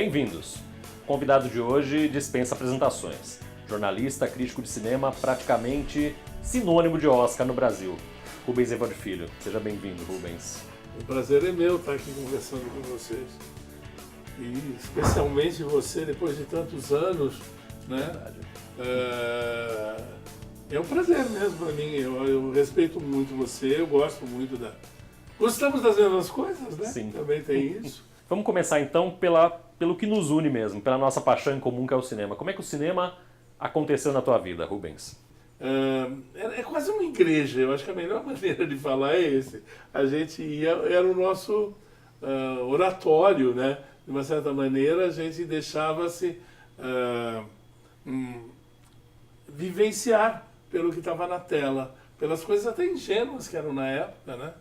Bem-vindos! O convidado de hoje dispensa apresentações. Jornalista, crítico de cinema, praticamente sinônimo de Oscar no Brasil. Rubens Evandro Filho. Seja bem-vindo, Rubens. O prazer é meu estar aqui conversando com vocês. E especialmente você, depois de tantos anos, né? É um prazer mesmo para mim. Eu respeito muito você, eu gosto muito da... Gostamos das mesmas coisas, né? Sim. Também tem isso. Vamos começar então pelo que nos une mesmo, pela nossa paixão em comum que é o cinema. Como é que o cinema aconteceu na tua vida, Rubens? É quase uma igreja, eu acho que a melhor maneira de falar é esse. A gente ia, era o nosso oratório, né? De uma certa maneira, a gente deixava-se vivenciar pelo que estava na tela, pelas coisas até ingênuas que eram na época, né?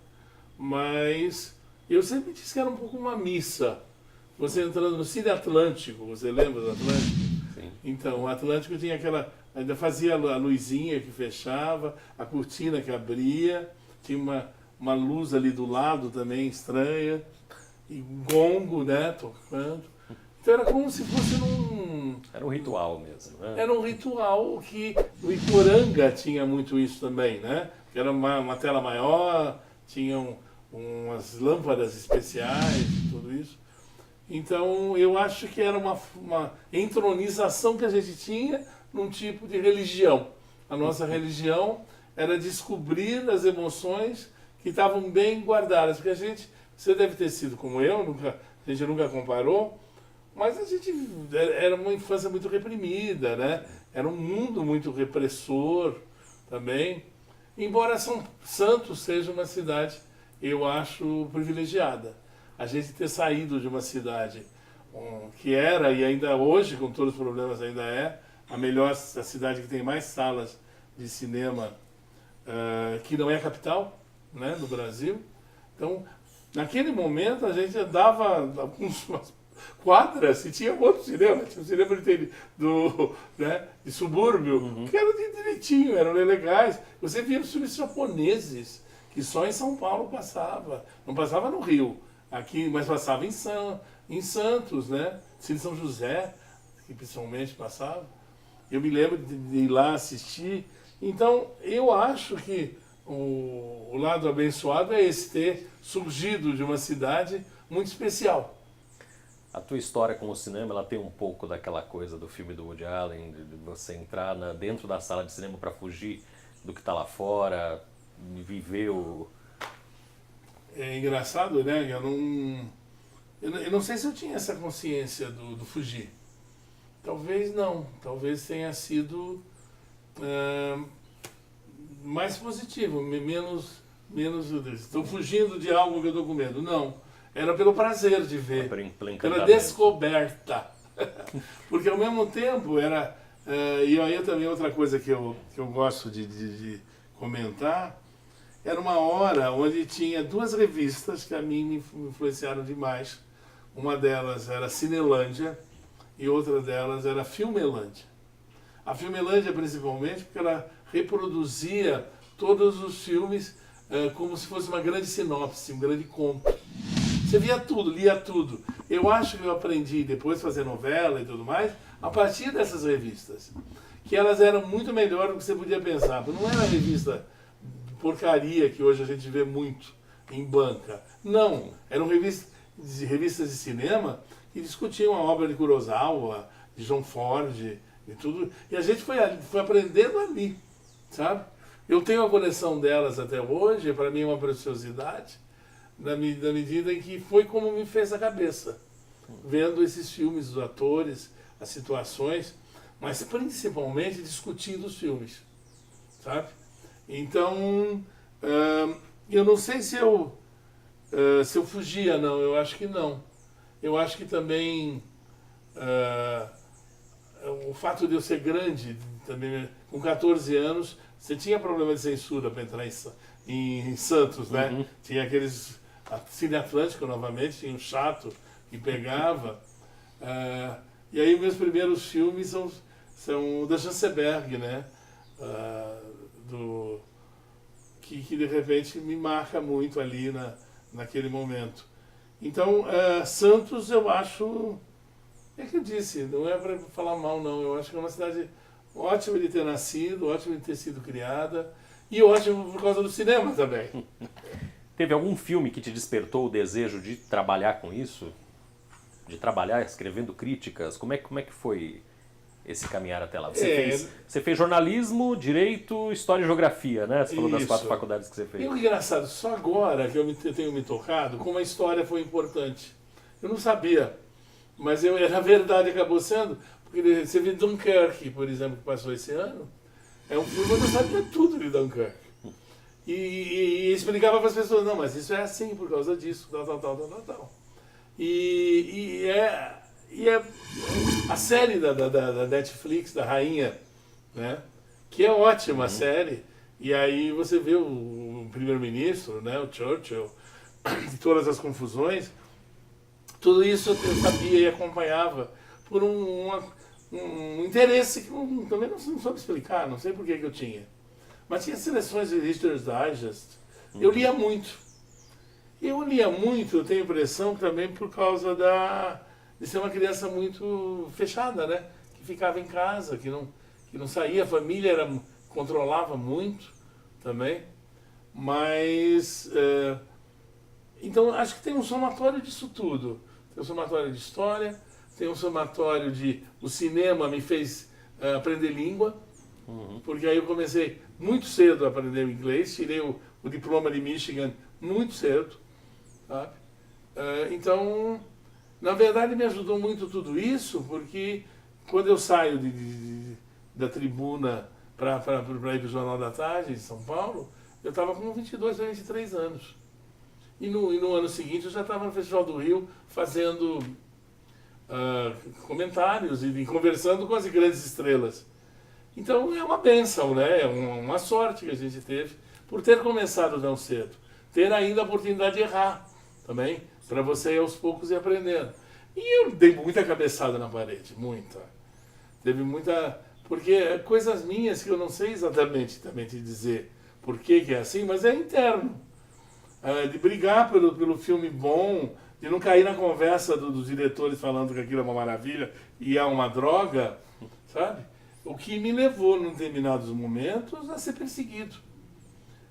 Mas eu sempre disse que era um pouco uma missa. Você entrando no Cine Atlântico, você lembra do Atlântico? Sim. Então, o Atlântico tinha aquela... Ainda fazia a luzinha que fechava, a cortina que abria, tinha uma luz ali do lado também estranha, e um gongo, né, tocando. Então era como se fosse Era um ritual mesmo, né? Era um ritual que no Iporanga tinha muito isso também, né? Que era uma tela maior, tinham umas lâmpadas especiais, tudo isso. Então eu acho que era uma entronização que a gente tinha num tipo de religião. A nossa religião era descobrir as emoções que estavam bem guardadas, porque você deve ter sido como eu, a gente nunca comparou, mas a gente era uma infância muito reprimida, né? Era um mundo muito repressor também, embora São Santos seja uma cidade, eu acho, privilegiada. A gente ter saído de uma cidade que era, e ainda hoje, com todos os problemas ainda é, a cidade que tem mais salas de cinema, que não é a capital, né, do Brasil. Então, naquele momento, a gente dava algumas quadras e tinha outro cinema. Tinha um cinema de subúrbio, que era direitinho, eram legais. Você via os filmes japoneses, que só em São Paulo passava. Não passava no Rio, aqui, mas passava em Santos, né? Cine São José, que principalmente passava. Eu me lembro de ir lá assistir. Então, eu acho que o lado abençoado é esse, ter surgido de uma cidade muito especial. A tua história com o cinema, ela tem um pouco daquela coisa do filme do Woody Allen, de você entrar dentro da sala de cinema para fugir do que está lá fora, viver o... É engraçado, né? Eu não sei se eu tinha essa consciência do fugir. Talvez não, talvez tenha sido mais positivo, menos estou fugindo de algo que eu estou com medo. Não, era pelo prazer de ver, pela descoberta. Porque ao mesmo tempo era, e aí também outra coisa que eu gosto de comentar, era uma hora onde tinha duas revistas que a mim me influenciaram demais. Uma delas era Cinelândia, e outra delas era a Filmelândia. A Filmelândia, principalmente, porque ela reproduzia todos os filmes como se fosse uma grande sinopse, um grande conto. Você via tudo, lia tudo. Eu acho que eu aprendi, depois de fazer novela e tudo mais, a partir dessas revistas. Que elas eram muito melhor do que você podia pensar. Não era revista de porcaria que hoje a gente vê muito em banca. Não, eram revistas de cinema que discutiam a obra de Kurosawa, de John Ford, e tudo. E a gente foi aprendendo ali, sabe? Eu tenho a coleção delas até hoje, para mim é uma preciosidade, na medida em que foi como me fez a cabeça, vendo esses filmes, os atores, as situações, mas principalmente discutindo os filmes, sabe? Então, eu não sei se eu fugia, não, eu acho que não. Eu acho que também o fato de eu ser grande, também, com 14 anos, você tinha problema de censura para entrar em Santos, né? Uhum. Tinha aqueles... Cine Atlântico, novamente, tinha um chato que pegava. E aí meus primeiros filmes são da Janseberg, né? Que de repente me marca muito ali naquele momento. Então, Santos eu acho É que eu disse, não é para falar mal não, eu acho que é uma cidade ótima de ter nascido, ótima de ter sido criada, e ótima por causa do cinema também. Teve algum filme que te despertou o desejo de trabalhar com isso? De trabalhar escrevendo críticas? Como é que foi esse caminhar até lá? Você fez jornalismo, direito, história e geografia, né? Você falou das 4 faculdades que você fez. E o engraçado, só agora que eu tenho me tocado, como a história foi importante. Eu não sabia, mas na verdade acabou sendo, porque você vê Dunkirk, por exemplo, que passou esse ano, é um filme onde eu sabia tudo de Dunkirk. E explicava para as pessoas, não, mas isso é assim por causa disso, tal. E é a série da Netflix, da Rainha, né? Que é ótima a série. E aí você vê o primeiro-ministro, né? O Churchill, de todas as confusões. Tudo isso eu sabia e acompanhava por um interesse que eu também não soube explicar, não sei por que eu tinha. Mas tinha seleções de Reader's Digest. Eu lia muito. Eu lia muito, eu tenho a impressão também por causa de ser uma criança muito fechada, né? Que ficava em casa, que não saía, a família controlava muito também. Mas, então acho que tem um somatório disso tudo. Tem um somatório de história, tem um somatório de... O cinema me fez aprender língua, porque aí eu comecei muito cedo a aprender inglês, tirei o diploma de Michigan muito cedo, sabe? Então, na verdade me ajudou muito tudo isso, porque quando eu saio da tribuna para ir para o Jornal da Tarde, em São Paulo, eu estava com 22 ou 23 anos. E no ano seguinte eu já estava no Festival do Rio fazendo comentários e conversando com as grandes estrelas. Então é uma bênção, né? É uma sorte que a gente teve por ter começado tão cedo. Ter ainda a oportunidade de errar também, para você ir aos poucos ir aprendendo. E eu dei muita cabeçada na parede, muita. Teve muita... Porque coisas minhas que eu não sei exatamente também te dizer por que é assim, mas é interno. De brigar pelo filme bom, de não cair na conversa dos diretores falando que aquilo é uma maravilha e é uma droga, sabe? O que me levou, em determinados momentos, a ser perseguido.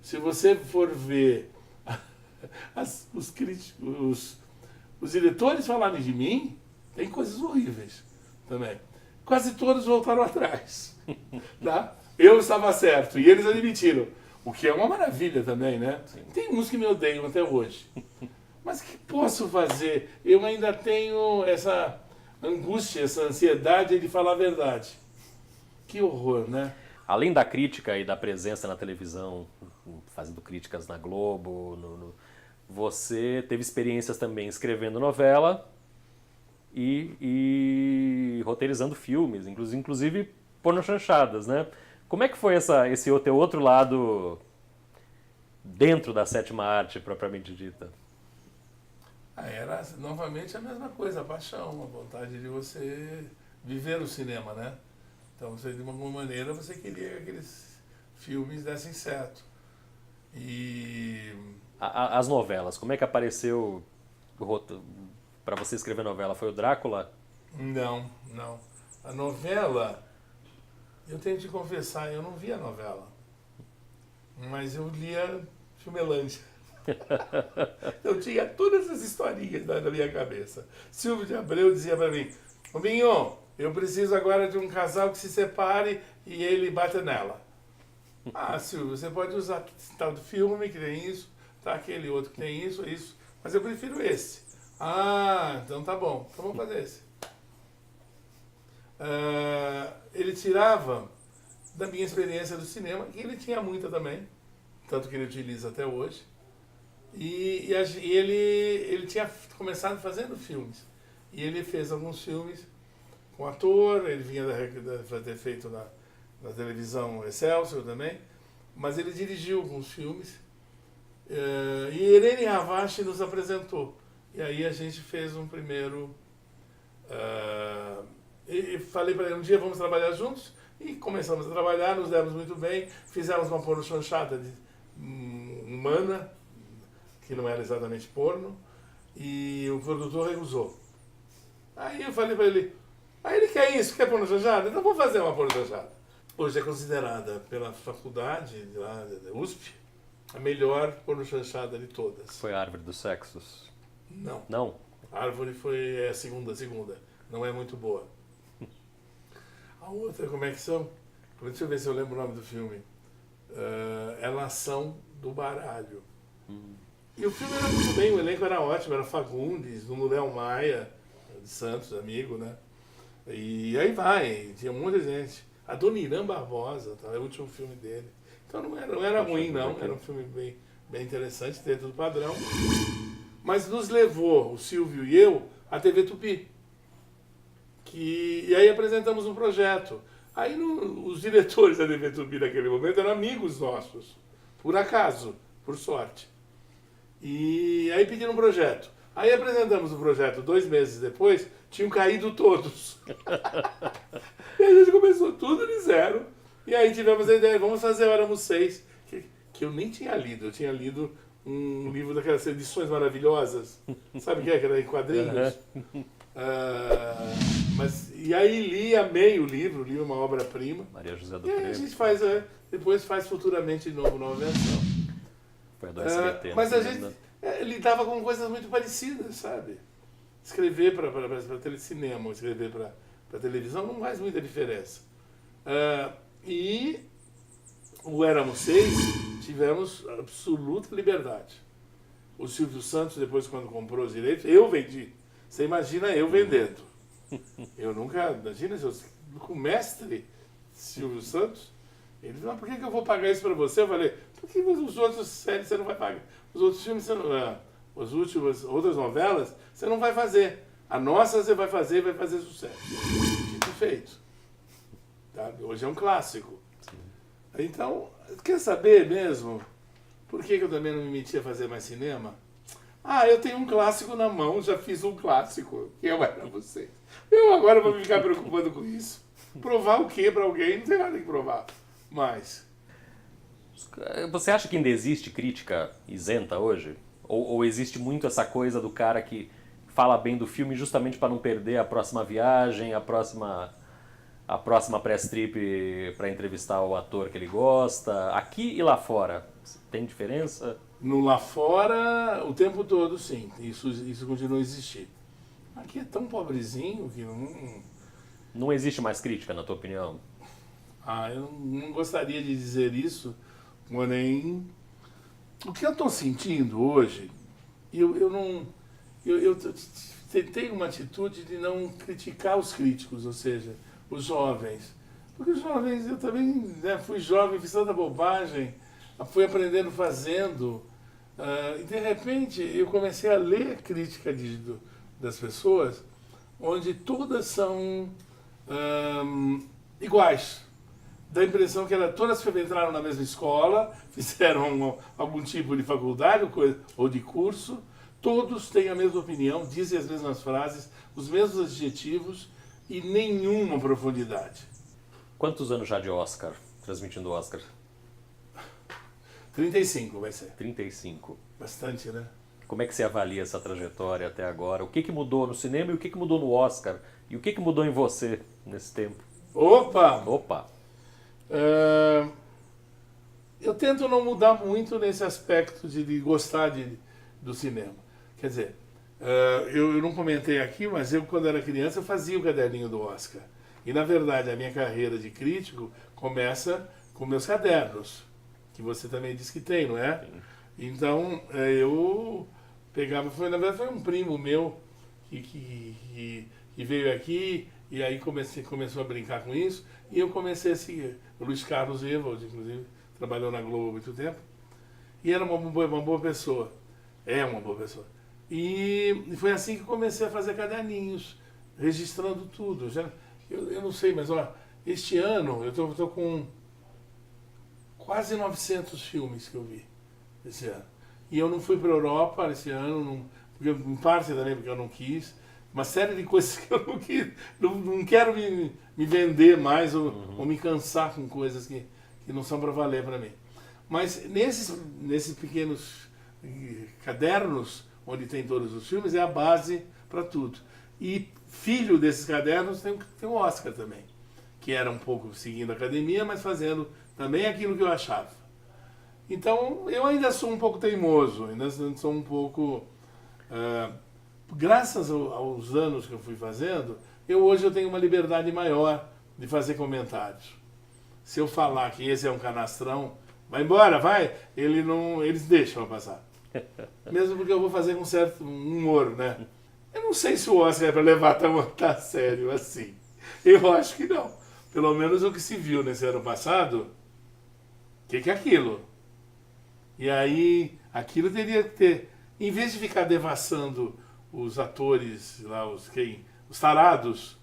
Se você for ver os críticos, os diretores falarem de mim, tem coisas horríveis também. Quase todos voltaram atrás. Tá? Eu estava certo e eles admitiram. O que é uma maravilha também, né? Sim. Tem uns que me odeiam até hoje. Mas o que posso fazer? Eu ainda tenho essa angústia, essa ansiedade de falar a verdade. Que horror, né? Além da crítica e da presença na televisão, fazendo críticas na Globo, você teve experiências também escrevendo novela e roteirizando filmes, inclusive pornochanchadas, né? Como é que foi esse teu outro lado dentro da sétima arte, propriamente dita? Era novamente a mesma coisa, a paixão, a vontade de você viver o cinema, né? Então, você, de alguma maneira, você queria que aqueles filmes dessem certo. E... As novelas, como é que apareceu para você escrever novela? Foi o Drácula? Não. A novela, eu tenho que te confessar, eu não via novela. Mas eu lia Filmelândia. Eu tinha todas essas historinhas na minha cabeça. Silvio de Abreu dizia para mim, Robinho, eu preciso agora de um casal que se separe e ele bate nela. Ah, Silvio, você pode usar tal filme que tem isso, tá, aquele outro que tem isso, mas eu prefiro esse. Ah, então tá bom, então vamos fazer esse. Ele tirava da minha experiência do cinema, que ele tinha muita também, tanto que ele utiliza até hoje, e ele tinha começado fazendo filmes, e ele fez alguns filmes com ator, ele vinha de ter feito na televisão Excelsior também, mas ele dirigiu alguns filmes, e Irene Ravache nos apresentou, e aí a gente fez um primeiro... e falei para ele, um dia vamos trabalhar juntos, e começamos a trabalhar, nos demos muito bem, fizemos uma pornochanchada humana, que não era exatamente porno, e o produtor recusou. Aí eu falei para ele, Aí ele quer isso, quer porno chanchada? Então vou fazer uma porno chanchada. Hoje é considerada pela faculdade lá da USP a melhor porno chanchada de todas. Foi a Árvore dos Sexos? Não. Não? A Árvore foi a segunda. Não é muito boa. A outra, como é que são? Deixa eu ver se eu lembro o nome do filme. É Nação do Baralho. E o filme era muito bem, o elenco era ótimo, era Fagundes, Nuno Léo Maia, de Santos, amigo, né? E aí vai, tinha muita gente. A Dona Irã Barbosa, tá? É o último filme dele. Então não era ruim, não. Era um filme bem interessante, dentro do padrão. Mas nos levou, o Silvio e eu, à TV Tupi. E aí apresentamos um projeto. Aí os diretores da TV Tupi naquele momento eram amigos nossos. Por acaso, por sorte. E aí pediram um projeto. Aí apresentamos o projeto 2 meses depois, tinham caído todos. E a gente começou tudo de zero. E aí tivemos a ideia, vamos fazer Éramos 6, que eu nem tinha lido. Eu tinha lido um livro daquelas edições maravilhosas. Sabe o que é? Que era em quadrinhos. E aí amei o livro, li uma obra-prima. Maria José do E aí Prêmio. a gente depois faz futuramente de novo, nova versão. Foi do SBT. Mas a gente lidava com coisas muito parecidas, sabe? Escrever para telecinema, escrever para televisão não faz muita diferença. E o Éramos 6 tivemos absoluta liberdade. O Silvio Santos, depois quando comprou os direitos, eu vendi. Você imagina eu vendendo. Eu nunca, imagina se o mestre Silvio Santos, ele falou, por que eu vou pagar isso para você? Eu falei, porque os outros séries você não vai pagar. Os outros filmes, outras novelas, você não vai fazer. A nossa você vai fazer e vai fazer sucesso. Dito feito. Tá? Hoje é um clássico. Sim. Então, quer saber mesmo por que eu também não me meti a fazer mais cinema? Eu tenho um clássico na mão, já fiz um clássico, que eu era vocês. Eu agora vou ficar preocupando com isso. Provar o quê para alguém? Não tem nada que provar. Mas... Você acha que ainda existe crítica isenta hoje? Ou existe muito essa coisa do cara que fala bem do filme justamente para não perder a próxima viagem, a próxima press trip para entrevistar o ator que ele gosta? Aqui e lá fora, tem diferença? No lá fora, o tempo todo, sim. Isso continua a existir. Aqui é tão pobrezinho que não... Não existe mais crítica, na tua opinião? Eu não gostaria de dizer isso, porém... O que eu estou sentindo hoje, eu tentei uma atitude de não criticar os críticos, ou seja, os jovens. Porque os jovens, eu também fui jovem, fiz tanta bobagem, fui aprendendo fazendo, e de repente eu comecei a ler crítica das pessoas, onde todas são iguais. Dá a impressão que todas entraram na mesma escola, fizeram algum tipo de faculdade ou de curso, todos têm a mesma opinião, dizem as mesmas frases, os mesmos adjetivos e nenhuma profundidade. Quantos anos já de Oscar, transmitindo Oscar? 35 vai ser. 35. Bastante, né? Como é que você avalia essa trajetória até agora? O que mudou no cinema e o que mudou no Oscar? E o que mudou em você nesse tempo? Opa! Eu tento não mudar muito nesse aspecto de gostar do cinema. Quer dizer, eu não comentei aqui, mas quando era criança, eu fazia o caderninho do Oscar. E, na verdade, a minha carreira de crítico começa com meus cadernos, que você também disse que tem, não é? Sim. Então, eu pegava... Na verdade, foi um primo meu que veio aqui e aí começou a brincar com isso. E eu comecei a seguir. O Luiz Carlos Ewald, inclusive, trabalhou na Globo há muito tempo. E era uma boa pessoa. É uma boa pessoa. E foi assim que comecei a fazer caderninhos, registrando tudo. Eu não sei, mas olha, este ano eu estou com quase 900 filmes que eu vi esse ano. E eu não fui para a Europa esse ano, em parte também porque eu não quis. Uma série de coisas que eu não quis, não quero me vender mais ou me cansar com coisas que não são para valer para mim. Mas nesses pequenos cadernos, onde tem todos os filmes, é a base para tudo. E filho desses cadernos tem o Oscar também, que era um pouco seguindo a academia, mas fazendo também aquilo que eu achava. Então, eu ainda sou um pouco teimoso, ainda sou um pouco... graças aos anos que eu fui fazendo, hoje eu tenho uma liberdade maior de fazer comentários. Se eu falar que esse é um canastrão, vai embora, vai, eles deixam eu passar. Mesmo porque eu vou fazer com certo humor, né? Eu não sei se o Oscar é para levar tão a sério assim. Eu acho que não. Pelo menos o que se viu nesse ano passado, o que é aquilo? E aí, aquilo teria que ter, em vez de ficar devassando os atores, lá, os tarados,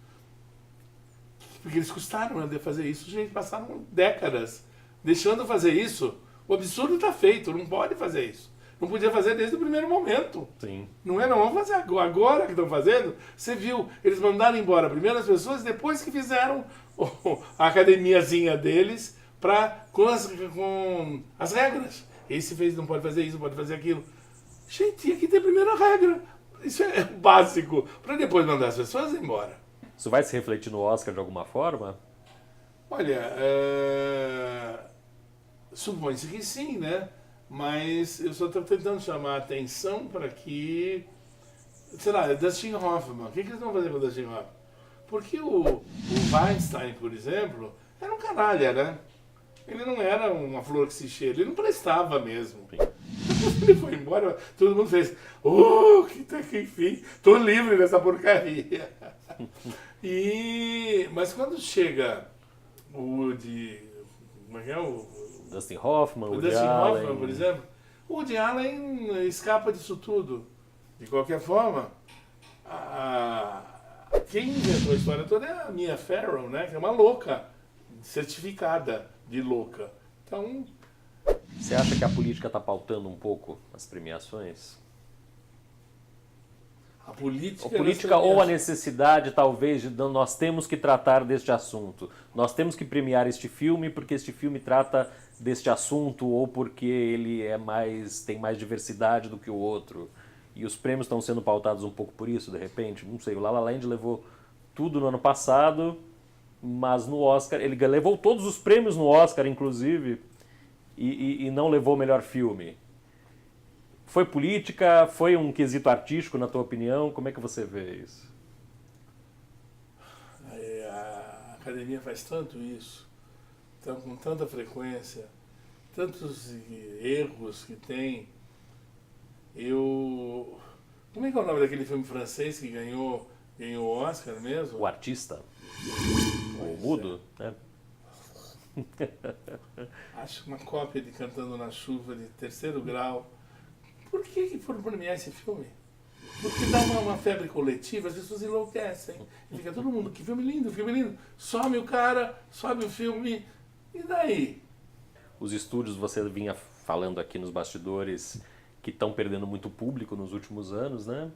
porque eles custaram de fazer isso, gente, passaram décadas deixando fazer isso. O absurdo está feito, não pode fazer isso. Não podia fazer desde o primeiro momento. Sim. Não é, não, vamos fazer agora que estão fazendo. Você viu, eles mandaram embora primeiro as pessoas, depois que fizeram a academiazinha deles com as regras. Esse fez, não pode fazer isso, não pode fazer aquilo. Gente, tinha que ter a primeira regra. Isso é básico, para depois mandar as pessoas embora. Isso vai se refletir no Oscar de alguma forma? Olha, supõe-se que sim, né? Mas eu só estou tentando chamar a atenção para que... Sei lá, Dustin Hoffman. O que eles vão fazer com o Dustin Hoffman? Porque o Weinstein, por exemplo, era um canalha, né? Ele não era uma flor que se cheira, ele não prestava mesmo. Depois que ele foi embora, todo mundo fez, que enfim, tô livre dessa porcaria. Mas quando chega o de... Como é que é o... Dustin Hoffman, o Dustin Hoffman, por exemplo, o Woody Allen escapa disso tudo. De qualquer forma, quem inventou a história toda é a Mia Farrow, né? Que é uma louca, certificada de louca. Então... Você acha que a política está pautando um pouco as premiações? A política ou a necessidade, talvez, de nós temos que tratar deste assunto. Nós temos que premiar este filme porque este filme trata deste assunto ou porque ele tem mais diversidade do que o outro. E os prêmios estão sendo pautados um pouco por isso, de repente. Não sei, o La La Land levou tudo no ano passado, mas no Oscar... Ele levou todos os prêmios no Oscar, inclusive, e não levou o melhor filme. Foi política? Foi um quesito artístico, na tua opinião? Como é que você vê isso? A academia faz tanto isso, então, com tanta frequência, tantos erros que tem. Como é que é o nome daquele filme francês que ganhou o Oscar mesmo? O Artista. O Mudo, né? Acho uma cópia de Cantando na Chuva de terceiro grau. Por que foram premiar esse filme? Porque dá uma febre coletiva, as pessoas enlouquecem. E fica todo mundo, que filme lindo, filme lindo. Some o cara, sobe o filme, e daí? Os estúdios, você vinha falando aqui nos bastidores, que estão perdendo muito público nos últimos anos, né?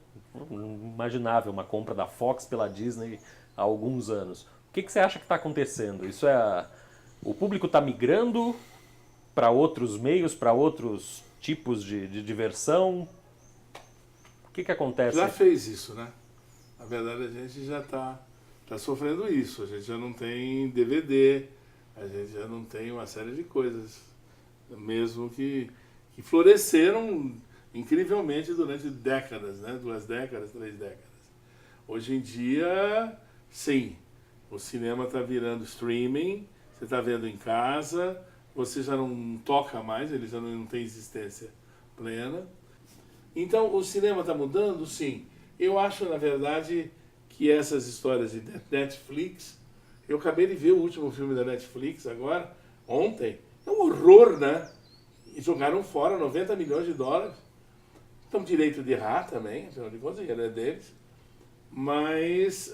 Inimaginável uma compra da Fox pela Disney há alguns anos. O que você acha que está acontecendo? O público está migrando para outros meios, para outros tipos de diversão? O que acontece? Já fez isso, né? Na verdade, a gente já está sofrendo isso. A gente já não tem DVD, a gente já não tem uma série de coisas, mesmo que floresceram incrivelmente durante décadas, né? 2 décadas, 3 décadas. Hoje em dia, sim, o cinema está virando streaming, você está vendo em casa, você já não toca mais, ele já não tem existência plena. Então, o cinema está mudando? Sim. Eu acho, na verdade, que essas histórias de Netflix... Eu acabei de ver o último filme da Netflix agora, ontem. É um horror, né? E jogaram fora 90 milhões de dólares. Então, direito de errar também, afinal de contas, ele é deles. Mas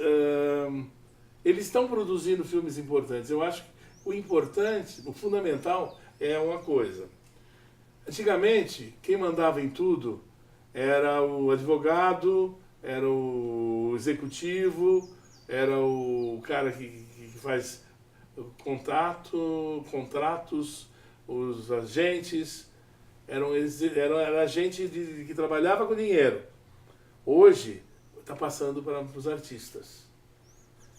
eles estão produzindo filmes importantes. Eu acho que o importante, o fundamental, é uma coisa. Antigamente, quem mandava em tudo era o advogado, era o executivo, era o cara que faz contratos, os agentes, era a gente que trabalhava com dinheiro. Hoje, está passando para os artistas.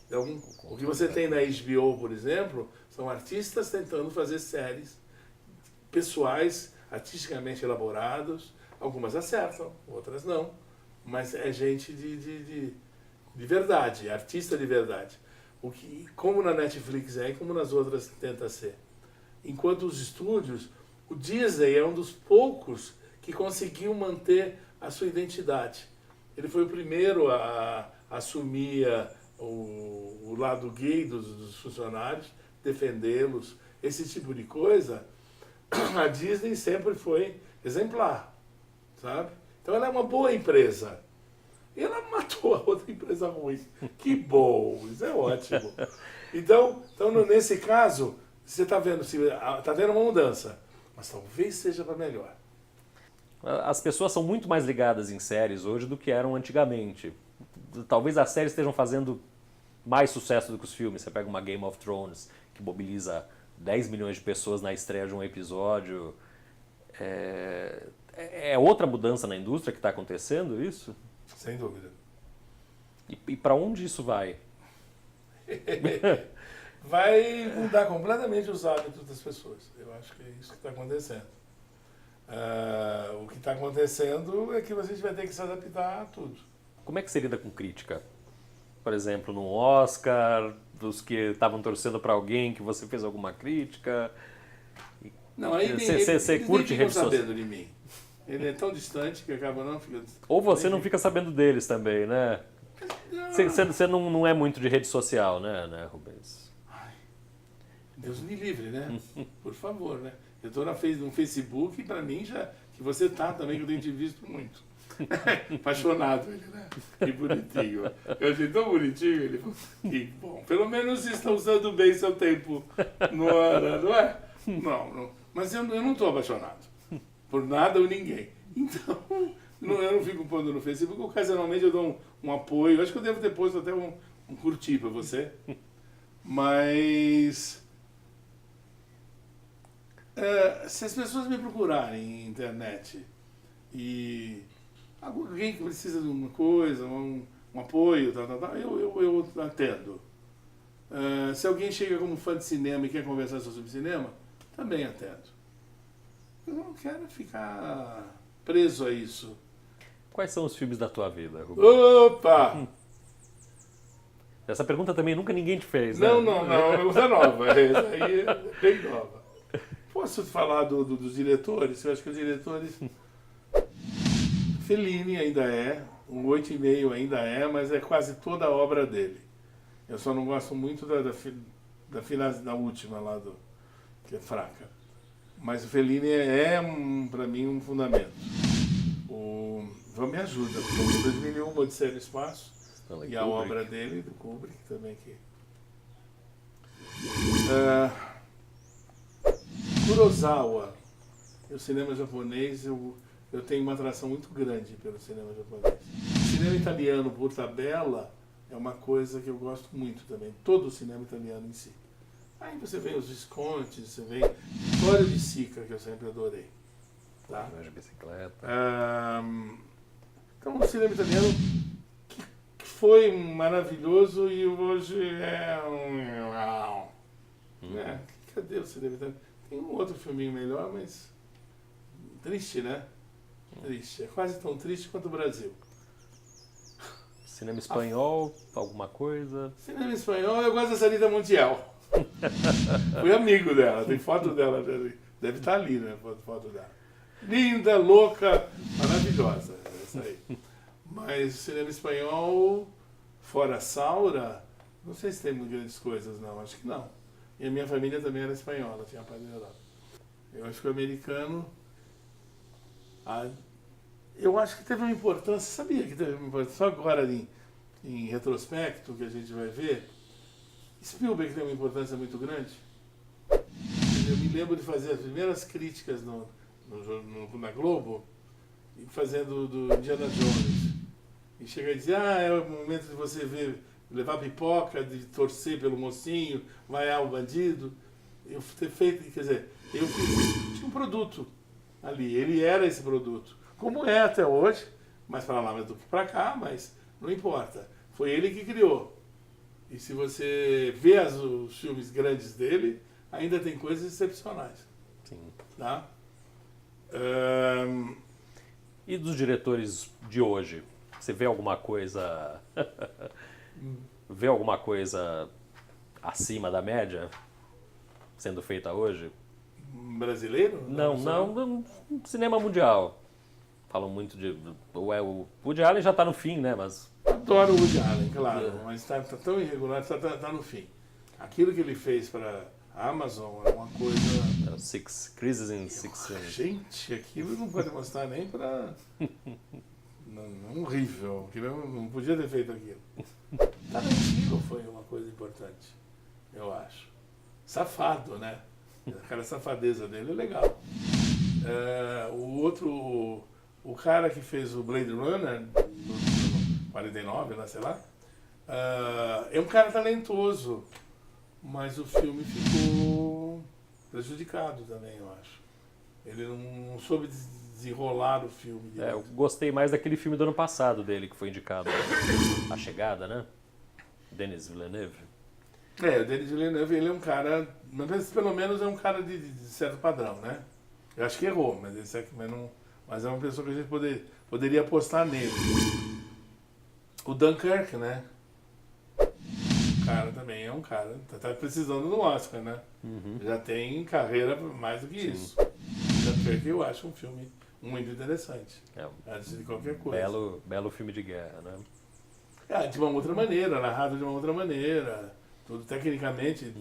Então, o que você tem na HBO, por exemplo, são artistas tentando fazer séries pessoais, artisticamente elaboradas. Algumas acertam, outras não. Mas é gente de verdade, artista de verdade. O que, como na Netflix é e como nas outras tenta ser. Enquanto os estúdios, o Disney é um dos poucos que conseguiu manter a sua identidade. Ele foi o primeiro a assumir o lado gay dos funcionários, defendê-los, esse tipo de coisa. A Disney sempre foi exemplar, sabe? Então ela é uma boa empresa. E ela matou a outra empresa ruim. Que bom, isso é ótimo. Então nesse caso, você está vendo, está vendo uma mudança, mas talvez seja para melhor. As pessoas são muito mais ligadas em séries hoje do que eram antigamente. Talvez as séries estejam fazendo mais sucesso do que os filmes. Você pega uma Game of Thrones, que mobiliza 10 milhões de pessoas na estreia de um episódio. É outra mudança na indústria que está acontecendo, isso? Sem dúvida. E para onde isso vai? Vai mudar completamente os hábitos das pessoas. Eu acho que é isso que está acontecendo. O que está acontecendo é que a gente vai ter que se adaptar a tudo. Como é que você lida com crítica? Por exemplo, no Oscar, dos que estavam torcendo para alguém que você fez alguma crítica? Não, aí você curte redes sociais? Sabendo de mim. Ele é tão distante que acaba não ficando... Ou você não fica sabendo deles também, né? Você não é muito de rede social, né, Rubens? Ai, Deus me livre, né? Por favor, né? Eu estou no Facebook e para mim já... Que você tá também, que eu tenho te visto muito. Apaixonado ele, né? Que bonitinho. Eu achei tão bonitinho, ele falou, que bom. Pelo menos estão usando bem seu tempo no ano, não é? Não. Mas eu não estou apaixonado. Por nada ou ninguém. Então, eu não fico pondo no Facebook. Ocasionalmente eu dou um apoio. Acho que eu devo ter posto até um curtir para você. Mas... se as pessoas me procurarem na internet e alguém que precisa de uma coisa, um apoio, eu atendo. Se alguém chega como fã de cinema e quer conversar sobre cinema, também atendo. Eu não quero ficar preso a isso. Quais são os filmes da tua vida, Rubens? Opa! Essa pergunta também nunca ninguém te fez, né? Não, é nova. Essa aí é bem nova. Posso falar dos diretores? Eu acho que os diretores... Fellini ainda é, um 8,5 ainda é, mas é quase toda a obra dele. Eu só não gosto muito da última lá, que é fraca. Mas o Fellini para mim, um fundamento. Me ajuda, porque 2001, Odisseia no Espaço, e a obra dele, do Kubrick, também que... Kurosawa, o cinema japonês, eu tenho uma atração muito grande pelo cinema japonês. O cinema italiano, por tabela, é uma coisa que eu gosto muito também, todo o cinema italiano em si. Aí você vê os Visconti, você vê Vittorio de Sica, que eu sempre adorei. Tá? De bicicleta. Então, o cinema italiano que foi maravilhoso e hoje é né? Cadê o cinema italiano? Tem um outro filminho melhor, mas triste, né? Triste. É quase tão triste quanto o Brasil. Cinema espanhol, alguma coisa? Cinema espanhol, eu gosto da Sarita Montiel. Fui amigo dela, tem foto dela, deve estar ali, né? Foto dela. Linda, louca, maravilhosa, essa aí. Mas cinema espanhol, fora Saura, não sei se tem grandes coisas, não, acho que não. E a minha família também era espanhola, tinha pai da Europa. Eu acho que o americano... eu acho que teve uma importância, sabia que teve uma importância, só agora em retrospecto que a gente vai ver, Spielberg tem uma importância muito grande. Eu me lembro de fazer as primeiras críticas na Globo, fazendo do Indiana Jones. E chegar e dizer, é o momento de você levar pipoca, de torcer pelo mocinho, vaiar o bandido. Eu ter feito, quer dizer, eu tinha um produto ali, ele era esse produto. Como é até hoje, mais para lá do que para cá, mas Não importa. Foi ele que criou. E se você vê os filmes grandes dele, ainda tem coisas excepcionais. Sim. Tá? E dos diretores de hoje? Você vê alguma coisa... vê alguma coisa acima da média sendo feita hoje? Brasileiro? Não, cinema mundial. Falam muito de... O Woody Allen já está no fim, né? Mas... Adoro o Woody Allen, claro, mas está tão irregular, está no fim. Aquilo que ele fez para a Amazon é uma coisa... Crisis in Six... Gente, aquilo não pode mostrar nem para... horrível, aquilo não podia ter feito aquilo. Tarantino foi uma coisa importante, eu acho. Safado, né? Aquela safadeza dele é legal. O cara que fez o Blade Runner, no 49, lá, sei lá, é um cara talentoso, mas o filme ficou prejudicado também, eu acho. Ele não soube desenrolar o filme. Eu gostei mais daquele filme do ano passado dele, que foi indicado, A Chegada, né? Denis Villeneuve. O Denis Villeneuve, ele é um cara, pelo menos é um cara de certo padrão, né? Eu acho que errou, mas é uma pessoa que a gente poderia apostar nele. O Dunkirk, né? O cara também é um cara, tá precisando do Oscar, né? Uhum. Já tem carreira mais do que Sim. isso. O Dunkirk eu acho um filme muito interessante, antes de qualquer coisa. Belo filme de guerra, né? De uma outra maneira, narrado de uma outra maneira, tudo tecnicamente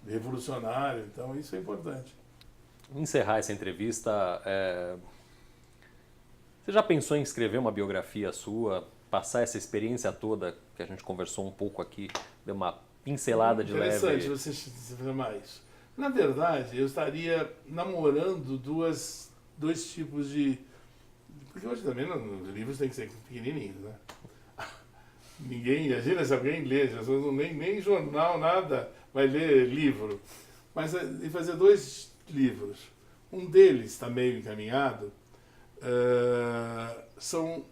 revolucionário, então isso é importante. Encerrar essa entrevista, você já pensou em escrever uma biografia sua, passar essa experiência toda que a gente conversou um pouco aqui, deu uma pincelada de leve? Interessante você fazer mais. Na verdade, eu estaria namorando dois tipos de... Porque hoje também os livros têm que ser pequenininhos, né? Ninguém, imagina se alguém lê, as pessoas nem jornal, nada, vai ler livro. Mas de fazer 2 livros. Um deles está meio encaminhado, são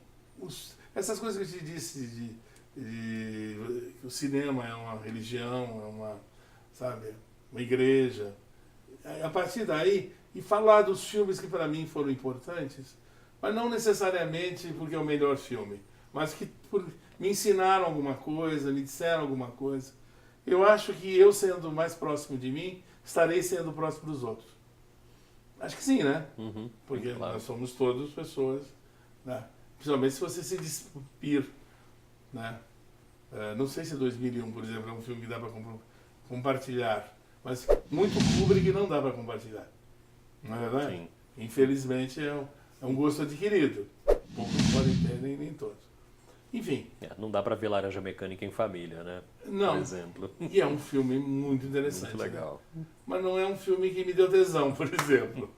essas coisas que eu te disse, que o cinema é uma religião, é uma igreja. A partir daí, e falar dos filmes que para mim foram importantes, mas não necessariamente porque é o melhor filme, mas que me ensinaram alguma coisa, me disseram alguma coisa. Eu acho que eu sendo mais próximo de mim, estarei sendo próximo dos outros. Acho que sim, né? Uhum, porque claro. nós somos todos pessoas, né? Principalmente se você se despir, né? Não sei se 2001, por exemplo, é um filme que dá para compartilhar, mas muito Kubrick não dá para compartilhar. Não é verdade? Sim. Infelizmente é um gosto adquirido. Poucos podem ter, nem todos. Enfim. Não dá para ver Laranja Mecânica em família, né? Não. Por exemplo. E é um filme muito interessante. Muito legal. Né? Mas não é um filme que me deu tesão, por exemplo.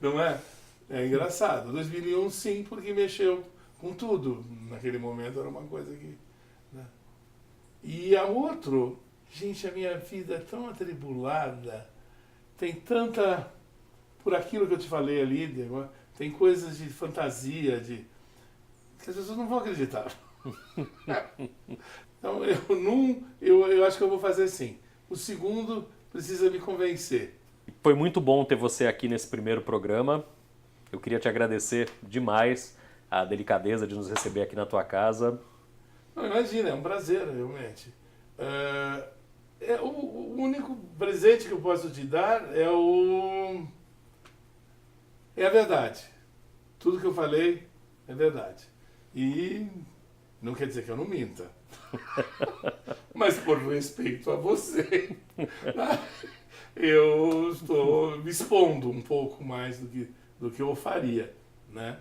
Não é? É engraçado. 2001 sim, porque mexeu com tudo. Naquele momento era uma coisa que... Né? E a outro, gente, a minha vida é tão atribulada, tem tanta... Por aquilo que eu te falei ali, tem coisas de fantasia, que as pessoas não vão acreditar. Então eu acho que eu vou fazer sim. O segundo precisa me convencer. Foi muito bom ter você aqui nesse primeiro programa. Eu queria te agradecer demais a delicadeza de nos receber aqui na tua casa. Não, imagina, é um prazer, realmente. O único presente que eu posso te dar é a verdade. Tudo que eu falei é verdade. E não quer dizer que eu não minta. Mas por respeito a você, eu estou me expondo um pouco mais do que eu faria, né?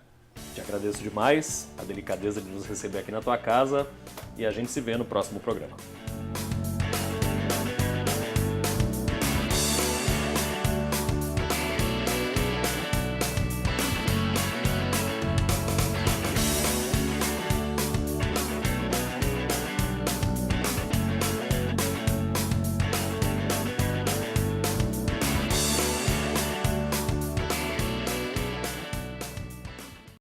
Te agradeço demais a delicadeza de nos receber aqui na tua casa e a gente se vê no próximo programa.